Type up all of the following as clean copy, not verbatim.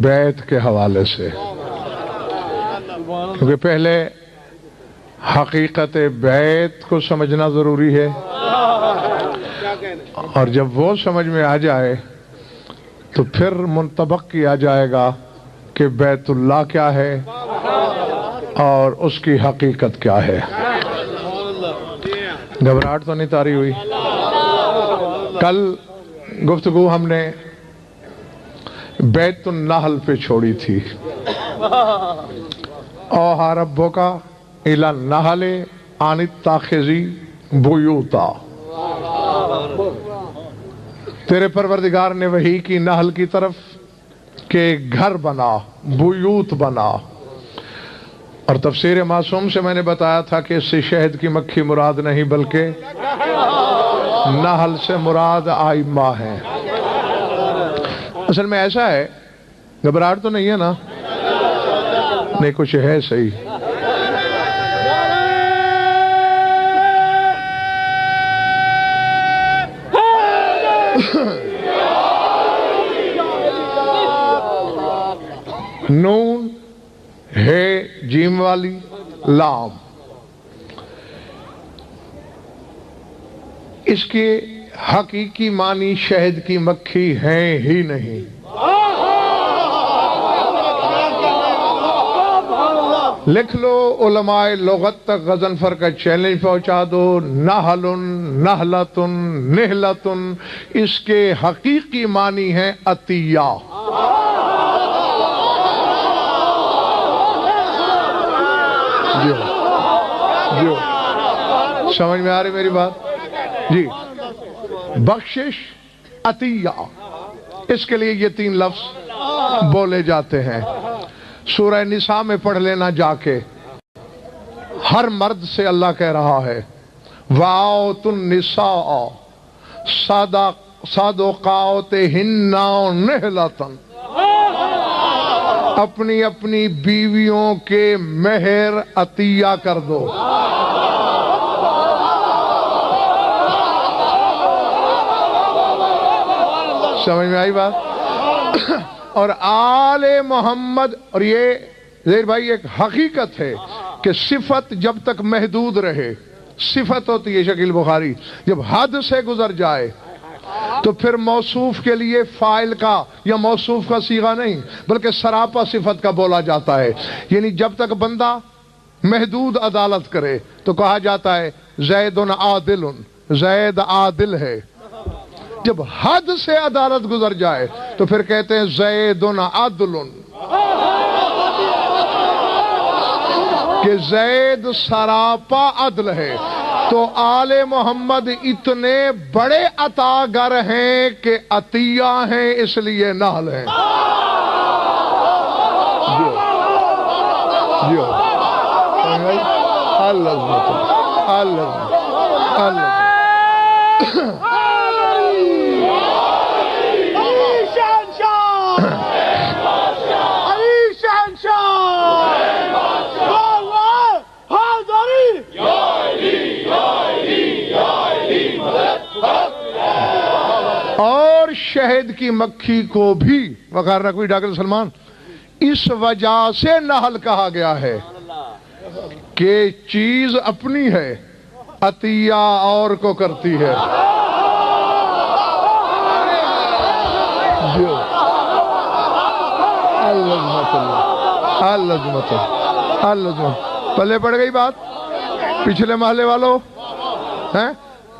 بیت کے حوالے سے، کیونکہ پہلے حقیقت بیت کو سمجھنا ضروری ہے، اور جب وہ سمجھ میں آ جائے تو پھر منطبق کیا جائے گا کہ بیت اللہ کیا ہے اور اس کی حقیقت کیا ہے۔ گھبراہٹ تو نہیں طاری ہوئی؟ کل گفتگو ہم نے بیت النحل پہ چھوڑی تھی، اوحی ربک الی النحل ان اتخذی بیوتا، تیرے پروردگار نے وحی کی نحل کی طرف کہ گھر بنا، بیوت بنا، اور تفسیر معصوم سے میں نے بتایا تھا کہ اس سے شہد کی مکھی مراد نہیں بلکہ نحل سے مراد آئمہ ہیں۔ اصل میں ایسا ہے، گھبراہٹ تو نہیں ہے نا؟ نہیں کچھ ہے صحیح۔ نون ہے جیم والی لام، اس کے حقیقی معنی شہد کی مکھی ہیں ہی نہیں۔ لکھ لو، علماء لغت تک غضنفر کا چیلنج پہنچا دو، نحل نحلۃ نحلۃ، اس کے حقیقی معنی ہیں عطیہ۔ جو سمجھ میں آ رہی میری بات؟ جی، بخشش، عطیہ، اس کے لیے یہ تین لفظ بولے جاتے ہیں۔ سورہ نساء میں پڑھ لینا جا کے، ہر مرد سے اللہ کہہ رہا ہے وَآتُوا النِّسَاءَ صَدَقَاتِهِنَّ نِحْلَةً، اپنی اپنی بیویوں کے مہر عطیہ کر دو۔ سمجھ میں آئی بات؟ اور آل محمد، اور یہ زہیر بھائی ایک حقیقت ہے کہ صفت جب تک محدود رہے، صفت ہوتی ہے شکیل بخاری، جب حد سے گزر جائے تو پھر موصوف کے لیے فاعل کا یا موصوف کا صیغہ نہیں بلکہ سراپا صفت کا بولا جاتا ہے۔ یعنی جب تک بندہ محدود عدالت کرے تو کہا جاتا ہے زید عادل، زید عادل ہے۔ جب حد سے عدالت گزر جائے تو پھر کہتے ہیں زید عدل، کہ زید سراپا عدل ہے۔ تو آل محمد اتنے بڑے عطا گر ہیں کہ عطیہ ہیں، اس لیے نحل ہیں۔ اور شہد کی مکھی کو بھی وقار رکھوی ڈاکٹر سلمان اس وجہ سے نحل کہا گیا ہے کہ چیز اپنی ہے، عطیہ اور کو کرتی ہے۔ پلے پڑ گئی بات پچھلے محلے والوں ہیں؟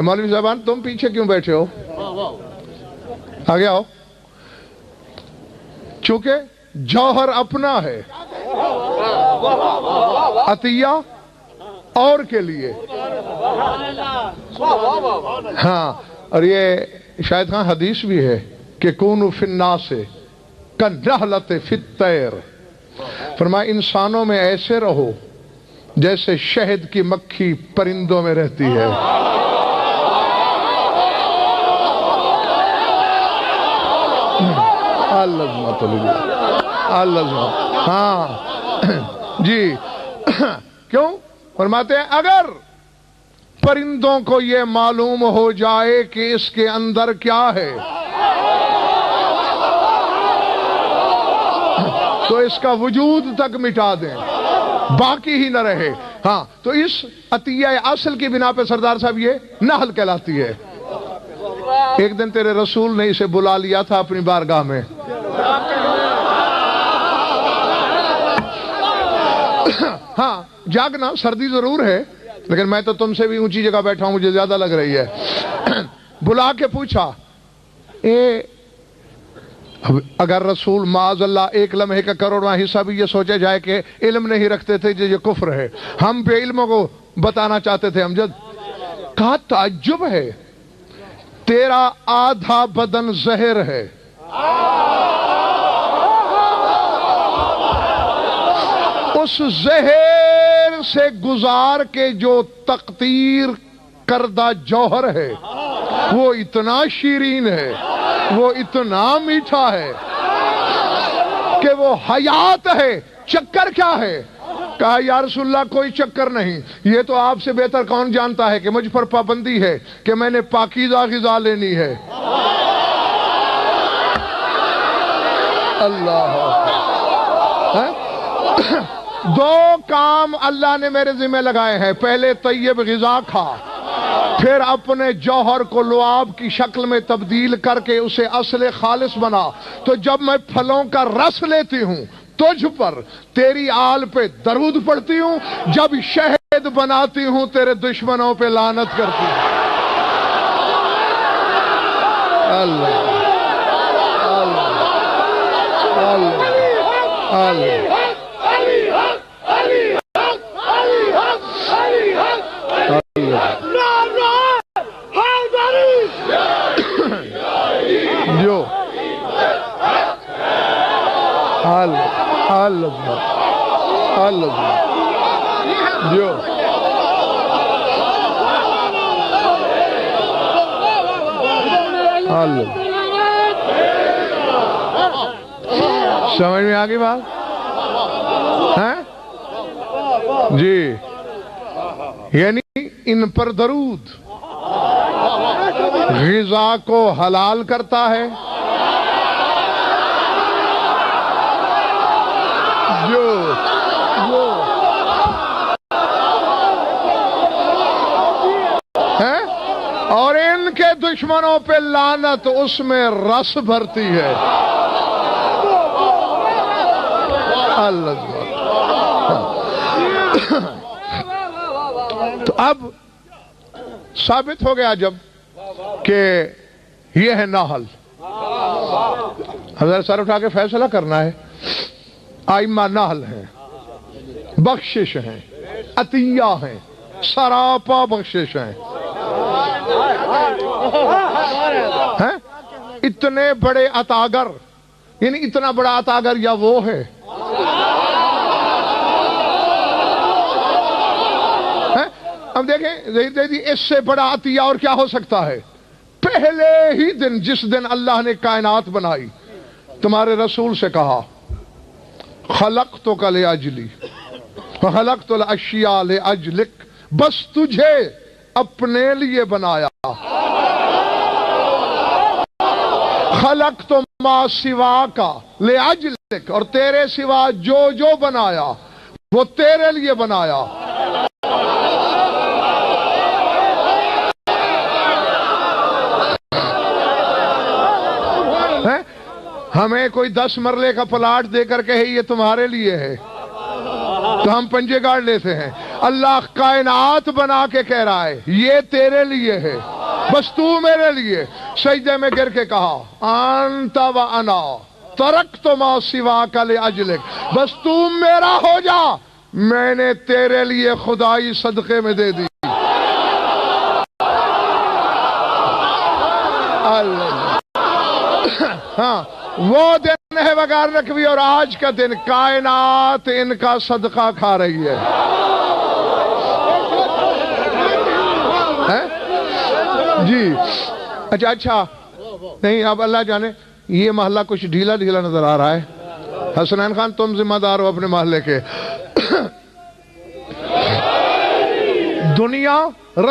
مولوی صاحبان تم پیچھے کیوں بیٹھے ہو؟ آگے آؤ، چونکہ جوہر اپنا ہے، عطیہ اور کے لیے۔ ہاں، اور یہ شاید خان حدیث بھی ہے کہ کونوا فی الناس کالنحلۃ فی الطیر، فرمایا انسانوں میں ایسے رہو جیسے شہد کی مکھی پرندوں میں رہتی ہے۔ ہاں جی، کیوں؟ فرماتے ہیں اگر پرندوں کو یہ معلوم ہو جائے کہ اس کے اندر کیا ہے، تو اس کا وجود تک مٹا دیں، باقی ہی نہ رہے۔ ہاں تو اس عطیہ اصل کی بنا پہ سردار صاحب یہ نحل کہلاتی ہے۔ ایک دن تیرے رسول نے اسے بلا لیا تھا اپنی بارگاہ میں، ہاں جاگنا سردی ضرور ہے لیکن میں تو تم سے بھی اونچی جگہ بیٹھا ہوں، مجھے زیادہ لگ رہی ہے۔ بلا کے پوچھا اگر رسول معاذ اللہ ایک لمحے کا کروڑواں حصہ بھی یہ سوچا جائے کہ علم نہیں رکھتے تھے یہ کفر ہے، ہم بے علموں کو بتانا چاہتے تھے امجد؟ کہا تعجب ہے، تیرا آدھا بدن زہر ہے، اس زہر سے گزار کے جو تقدیر کردہ جوہر ہے وہ اتنا شیرین ہے، وہ اتنا میٹھا ہے کہ وہ حیات ہے، چکر کیا ہے؟ کہا یا رسول اللہ کوئی چکر نہیں، یہ تو آپ سے بہتر کون جانتا ہے کہ مجھ پر پابندی ہے کہ میں نے پاکیزہ غذا لینی ہے۔ اللہ دو کام اللہ نے میرے ذمہ لگائے ہیں، پہلے طیب غذا کھا، پھر اپنے جوہر کو لعاب کی شکل میں تبدیل کر کے اسے اصل خالص بنا۔ تو جب میں پھلوں کا رس لیتی ہوں تجھ پر، تیری آل پہ درود پڑھتی ہوں، جب شہد بناتی ہوں تیرے دشمنوں پہ لعنت کرتی ہوں۔ اللہ اللہ اللہ اللہ جو جو سمجھ میں آ گئی بات ہے جی؟ یعنی ان پر درود غذا کو حلال کرتا ہے، اور ان کے دشمنوں پہ لعنت اس میں رس بھرتی ہے۔ اللہ تو اب ثابت ہو گیا جب کہ یہ ہے نحل، حضرت سر اٹھا کے فیصلہ کرنا ہے۔ آئمہ نحل ہیں، بخشش ہیں، عطیہ ہیں، سراپا بخشش ہیں۔ اتنے بڑے عطاگر، یعنی اتنا بڑا عطاگر یا وہ ہے اب دیکھیں ظہیر جی، اس سے بڑا عطیہ اور کیا ہو سکتا ہے؟ پہلے ہی دن، جس دن اللہ نے کائنات بنائی، تمہارے رسول سے کہا خلقتک لأجلی وخلقت الاشیاء لأجلک، بس تجھے اپنے لیے بنایا۔ خلقت ما سواک لأجلک، اور تیرے سوا جو جو بنایا وہ تیرے لیے بنایا۔ ہمیں کوئی 10 مرلے کا پلاٹ دے کر کہے یہ تمہارے لیے ہے تو ہم پنجے گاڑ لیتے ہیں۔ اللہ کائنات بنا کے کہہ رہا ہے یہ تیرے لیے ہے، بس تو میرے لیے۔ سجدے میں گر کے کہا انت و انا ترکت ما سواک لأجلک، بس تو میرا ہو جا، میں نے تیرے لیے خدائی صدقے میں دے دی۔ اللہ ہاں وہ دن ہے وغار رکھوی، اور آج کا دن کائنات ان کا صدقہ کھا رہی ہے۔ جی اچھا نہیں، اب اللہ جانے یہ محلہ کچھ ڈھیلا ڈھیلا نظر آ رہا ہے۔ حسنین خان تم ذمہ دار ہو اپنے محلے کے۔ دنیا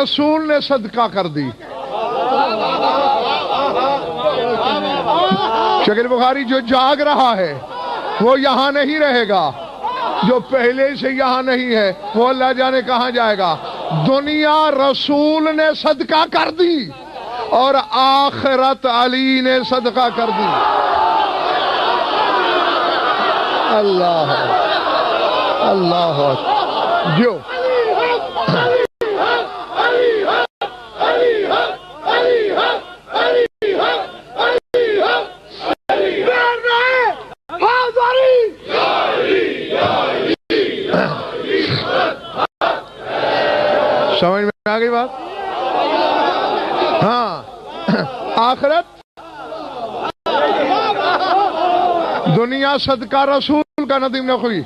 رسول نے صدقہ کر دی۔ شکیل بخاری جو جاگ رہا ہے وہ یہاں نہیں رہے گا، جو پہلے سے یہاں نہیں ہے وہ اللہ جانے کہاں جائے گا۔ دنیا رسول نے صدقہ کر دی اور آخرت علی نے صدقہ کر دی۔ اللہ اللہ جو سمجھ میں آ گئی بات؟ ہاں، آخرت دنیا صدقہ رسول کا ندیم نخوی،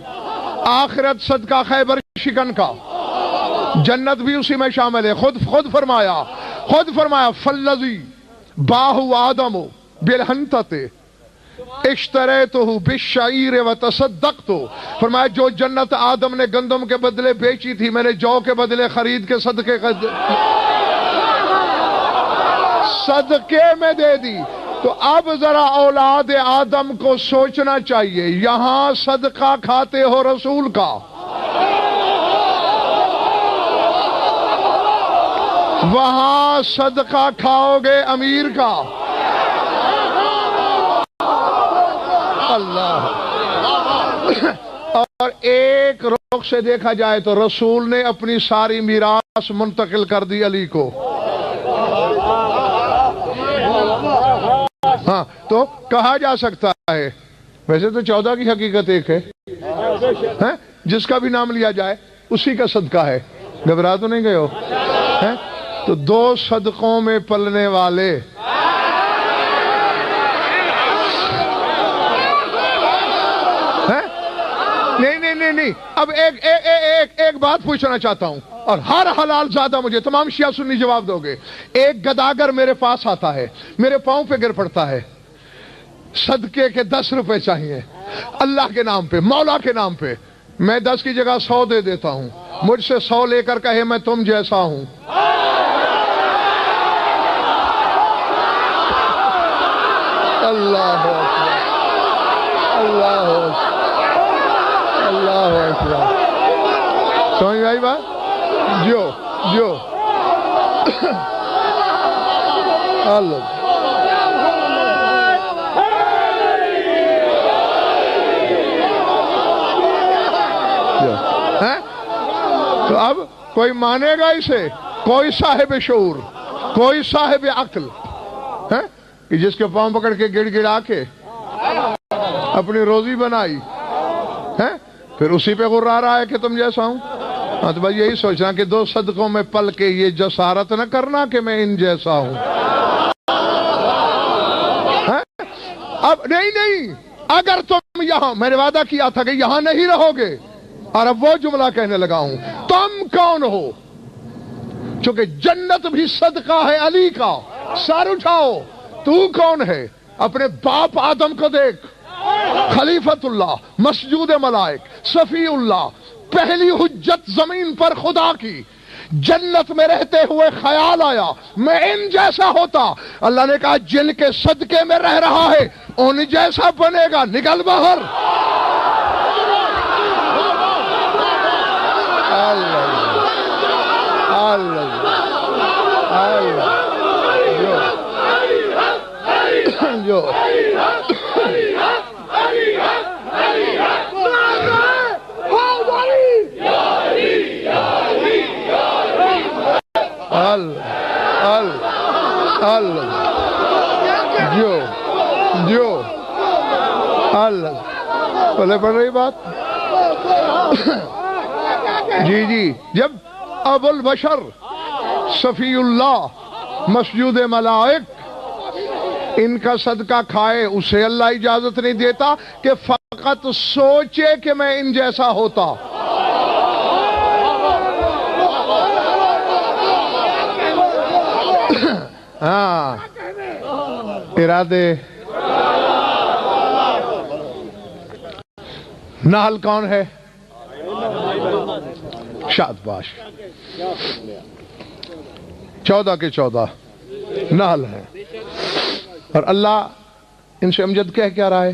آخرت صدقہ خیبر شکن کا، جنت بھی اسی میں شامل ہے۔ خود فرمایا فالذی باہو آدم بالحنطۃ اشتریتہ بالشعیر وتصدقت، فرمایا جو جنت آدم نے گندم کے بدلے بیچی تھی میں نے جو کے بدلے خرید کے صدقے میں دے دی۔ تو اب ذرا اولاد آدم کو سوچنا چاہیے، یہاں صدقہ کھاتے ہو رسول کا، وہاں صدقہ کھاؤ گے امیر کا۔ اللہ، اور ایک رخ سے دیکھا جائے تو رسول نے اپنی ساری میراث منتقل کر دی علی کو۔ ہاں، تو کہا جا سکتا ہے، ویسے تو 14 کی حقیقت ایک ہے، جس کا بھی نام لیا جائے اسی کا صدقہ ہے۔ گھبرا تو نہیں گئے ہو؟ تو 2 صدقوں میں پلنے والے نہیں۔ اب ایک بات پوچھنا چاہتا ہوں، اور ہر حلال زیادہ مجھے تمام شیعہ سنی جواب دو گے۔ ایک گداگر میرے پاس آتا ہے، میرے پاؤں پہ گر پڑتا ہے، صدقے کے 10 روپے چاہیے اللہ کے نام پہ، مولا کے نام پہ۔ میں 10 کی جگہ 100 دے دیتا ہوں، مجھ سے 100 لے کر کہے میں تم جیسا ہوں۔ اللہ اکبر، اللہ اکبر، اللہ اکبر۔ سمجھ آئی بات؟ جو اللہ، تو اب کوئی مانے گا اسے؟ کوئی صاحب شعور، کوئی صاحب عقل کہ جس کے پاؤں پکڑ کے گڑ گڑا کے اپنی روزی بنائی، پھر اسی پہ غرا رہا ہے کہ تم جیسا ہوں۔ ہاں تو بھائی یہی سوچنا کہ 2 صدقوں میں پل کے یہ جسارت نہ کرنا کہ میں ان جیسا ہوں۔ اب نہیں، اگر تم یہاں، میں نے وعدہ کیا تھا کہ یہاں نہیں رہو گے، اور اب وہ جملہ کہنے لگا ہوں، تم کون ہو؟ چونکہ جنت بھی صدقہ ہے علی کا، سر اٹھاؤ، تو کون ہے؟ اپنے باپ آدم کو دیکھ، خلیفت اللہ، مسجود ملائک، صفی اللہ، پہلی حجت زمین پر خدا کی، جنت میں رہتے ہوئے خیال آیا میں ان جیسا ہوتا۔ اللہ نے کہا جن کے صدقے میں رہ رہا ہے ان جیسا بنے گا، نکل باہر۔ جو اللہ بولے پڑ رہی بات؟ جی جب ابو البشر صفی اللہ مسجود ملائک ان کا صدقہ کھائے، اسے اللہ اجازت نہیں دیتا کہ فقط سوچے کہ میں ان جیسا ہوتا۔ ہاں، ارادے۔ نحل کون ہے؟ شادباش 14 کے 14 نحل ہے، اور اللہ ان سے امجد کہہ کیا رہا ہے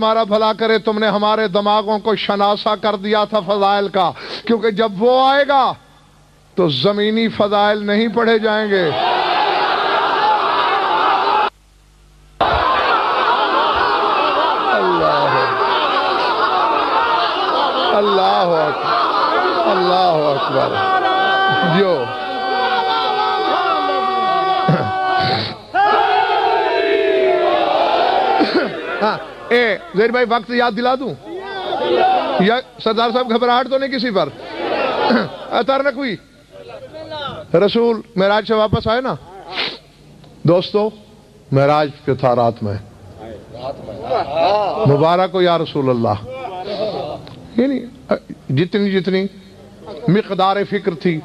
ہمارا بھلا کرے تم نے ہمارے دماغوں کو شناسا کر دیا تھا فضائل کا، کیونکہ جب وہ آئے گا تو زمینی فضائل نہیں پڑھے جائیں گے۔ اللہ اکبر، اللہ اکبر جو ہاں زہیر بھائی وقت یاد دلا دوں یا سردار صاحب گھبراہٹ تو نہیں کسی پر؟ اطارنک ہوئی رسول معراج سے واپس آئے نا دوستو، معراج پہ تھا رات میں، مبارک ہو یا رسول اللہ۔ یعنی جتنی مقدار فکر تھی،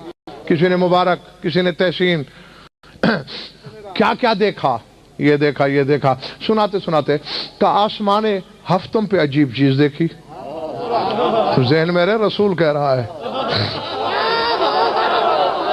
کسی نے مبارک، کسی نے تحسین، کیا کیا دیکھا، یہ دیکھا یہ دیکھا، سناتے سناتے کہ آسمان ہفتم پہ عجیب چیز دیکھی، ذہن میرے رسول کہہ رہا ہے